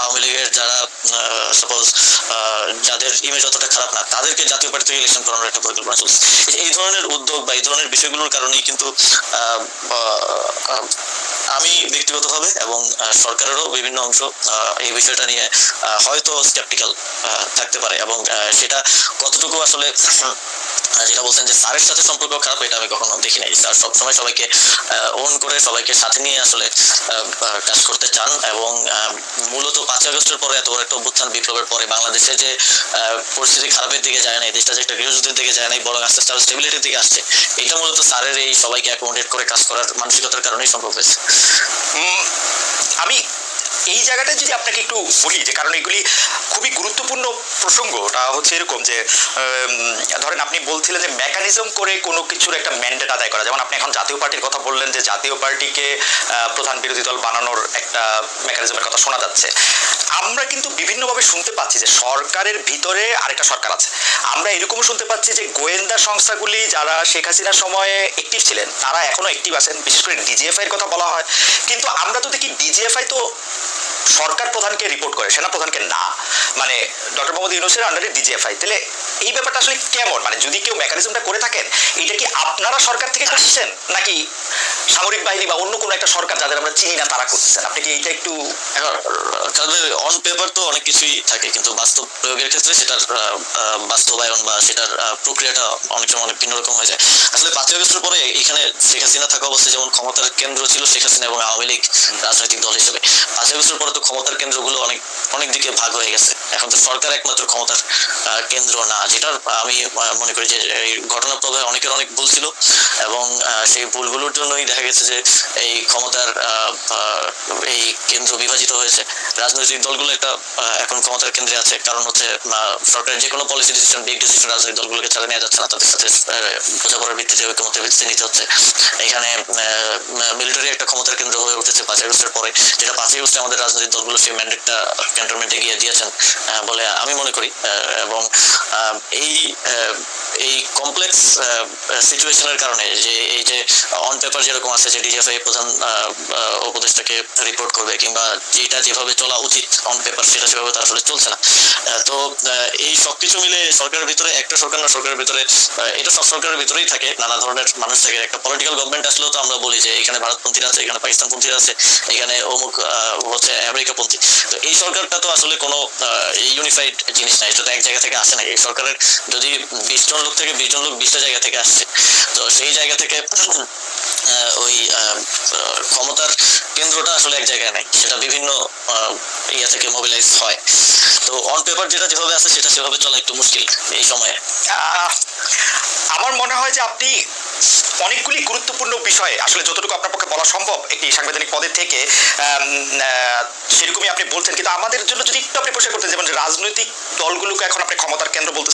আওয়ামী লীগের যারা সাপোজ যাদের ইমেজ অতটা খারাপ না তাদেরকে জাতীয় পার্টি থেকে ইলেকশন করানোর একটা পরিকল্পনা চলছে। এই ধরনের উদ্যোগ বা এই ধরনের বিষয়গুলোর কারণেই কিন্তু আমি ব্যক্তিগতভাবে এবং সরকারেরও বিভিন্ন অংশ এই বিষয়টা নিয়ে হয়তো স্কেপটিক্যাল থাকতে পারে, এবং সেটা কতটুকু আসলে যেটা বলছেন যে স্যারের সাথে সম্পর্ক খারাপ, এটা আমি কখনো দেখি নাই। স্যার সবসময় সবাইকে ওন করে সবাইকে সাথে নিয়ে আসলে কাজ করতে চান, এবং মূলত 5 আগস্টের পরে এত বড় একটা অভ্যুত্থান বিপ্লবের পরে বাংলাদেশে যে পরিস্থিতি খারাপের দিকে যায় নাই, দেশটা যে একটা গৃহযুদ্ধের দিকে যায় নাই, বরং আস্তে আস্তে স্টেবিলিটির দিকে আসছে, এটা মূলত স্যারের এই সবাইকে অ্যাকোমোডেট করে কাজ করার মানসিকতার কারণেই সম্ভব হয়েছে। আমি এই জায়গাটায় যদি আপনাকে একটু বলি, যে কারণ এগুলি খুবই গুরুত্বপূর্ণ প্রসঙ্গটা হচ্ছে এরকম যে ধরেন আপনি বলছিলেন যে মেকানিজম করে কোনো কিছুর একটা ম্যান্ডেট আদায় করা, যেমন আপনি এখন জাতীয় পার্টির কথা বললেন যে জাতীয় পার্টিকে প্রধান বিরোধী দল বানানোর একটা মেকানিজমের কথা শোনা যাচ্ছে। আমরা কিন্তু বিভিন্নভাবে শুনতে পাচ্ছি যে সরকারের ভিতরে আরেকটা সরকার আছে। আমরা এরকমও শুনতে পাচ্ছি যে গোয়েন্দা সংস্থাগুলি যারা শেখ হাসিনার সময়ে অ্যাক্টিভ ছিলেন তারা এখনো অ্যাক্টিভ আছেন, বিশেষ করে ডিজিএফআই এর কথা বলা হয়। কিন্তু আমরা তো দেখি ডিজিএফআই তো সরকার প্রধানকে রিপোর্ট করে, সেনা প্রধানকে না। মানে ডক্টর মোহাম্মদ ইউনূসের আন্ডারে ডিজিএফআই। তাহলে এই ব্যাপারটা আসলে কেমন? মানে যদি কেউ মেকানিজমটা করে থাকেন, এটা কি আপনারা সরকার থেকে করছেন নাকি সামরিক বাহিনী বা অন্য কোনো একটা সরকার যাদের আমরা চিনি না তারা করতেছেন? আপনি কি এইটা একটু অন পেপার তো অনেক কিছুই থাকে, কিন্তু বাস্তব প্রয়োগের ক্ষেত্রে সেটার বাস্তবায়ন বা সেটার প্রক্রিয়াটা অনেক সময় অনেক ভিন্ন রকম হয়ে যায়। আসলে 5 আগস্টের পরে এখানে শেখ হাসিনা থাকা অবস্থায় যেমন ক্ষমতার কেন্দ্র ছিল শেখ হাসিনা এবং আওয়ামী লীগ রাজনৈতিক দল হিসেবে, 5 আগস্টের পরে তো ক্ষমতার কেন্দ্রগুলো অনেক দিকে ভাগ হয়ে গেছে। এখন তো সরকার একমাত্র ক্ষমতার কেন্দ্র না, যেটার আমি মনে করি যে এই ঘটনার প্রভাবে অনেকের অনেক ভুল ছিল, এবং সেই ভুলগুলোর জন্যই দেখা গেছে যে এই ক্ষমতার এই কেন্দ্র বিভাজিত হয়েছে। রাজনৈতিক দলগুলো একটা এখন ক্ষমতার কেন্দ্রে আছে, কারণ হচ্ছে সরকারের যে কোনো পলিসি ডিসিশন, বিগ ডিসিশন রাজনৈতিক দলগুলোকে ছাড়া নেওয়া যাচ্ছে না, তাদের সাথে বোঝাপড়ার ভিত্তিতে ঐক্যমতের ভিত্তিতে নিতে হচ্ছে। এখানে মিলিটারি একটা ক্ষমতার কেন্দ্র হয়ে উঠেছে 5 আগস্টের পরে, যেটা 5 আগস্টে আমাদের রাজনৈতিক দলগুলো সেই ম্যান্ডেটটা ক্যান্টনমেন্টে গিয়ে দিয়েছেন বলে আমি মনে করি। এবং এই কমপ্লেক্স সিচুয়েশনের কারণে যে এই যে অন পেপার যেরকম আছে যে ডিজিএফআই প্রধান উপদেষ্টাকে রিপোর্ট করবে, কিংবা যেটা যেভাবে চলা উচিত অন পেপার সেটা সেভাবে তার আসলে চলছে না। তো এই সবকিছু মিলে সরকারের ভিতরে একটা সরকার না, সরকারের ভিতরে এটা সব সরকারের ভিতরেই থাকে, নানা ধরনের মানুষ থাকে। একটা পলিটিক্যাল গভর্নমেন্ট আসলেও তো আমরা বলি যে এখানে ভারতপন্থীরা আছে, এখানে পাকিস্তানপন্থীরা আছে, এখানে অমুক হচ্ছে আমেরিকাপন্থী। তো এই সরকারটা তো আসলে কোনো ইউনিফাইড জিনিস না, এটা তো এক জায়গা থেকে আসে না। এই সরকারের যদি 20 জন লোক থেকে 20 জন লোক 20টা জায়গা থেকে আসছে, তো সেই জায়গা থেকে ওই ক্ষমতার কেন্দ্রটা আসলে এক জায়গায় নাই, সেটা বিভিন্ন ইয়া থেকে মোবিলাইজ হয়। তো অন পেপার যেটা যেভাবে আছে সেটা সেভাবে চলা একটু মুশকিল এই সময়ে। আমার মনে হয় যে আপনি অনেকগুলি গুরুত্বপূর্ণ বিষয়ে আসলে যতটুকু আপনার পক্ষে বলা সম্ভব একটি সাংবিধানিক পদের থেকে সেরকমই আপনি বলছেন, কিন্তু আমাদের জন্য যদি একটু আপনি পরিষ্কার করতেন, যেমন রাজনৈতিক দলগুলোকে এখন আপনি ক্ষমতার কেন্দ্র বলতে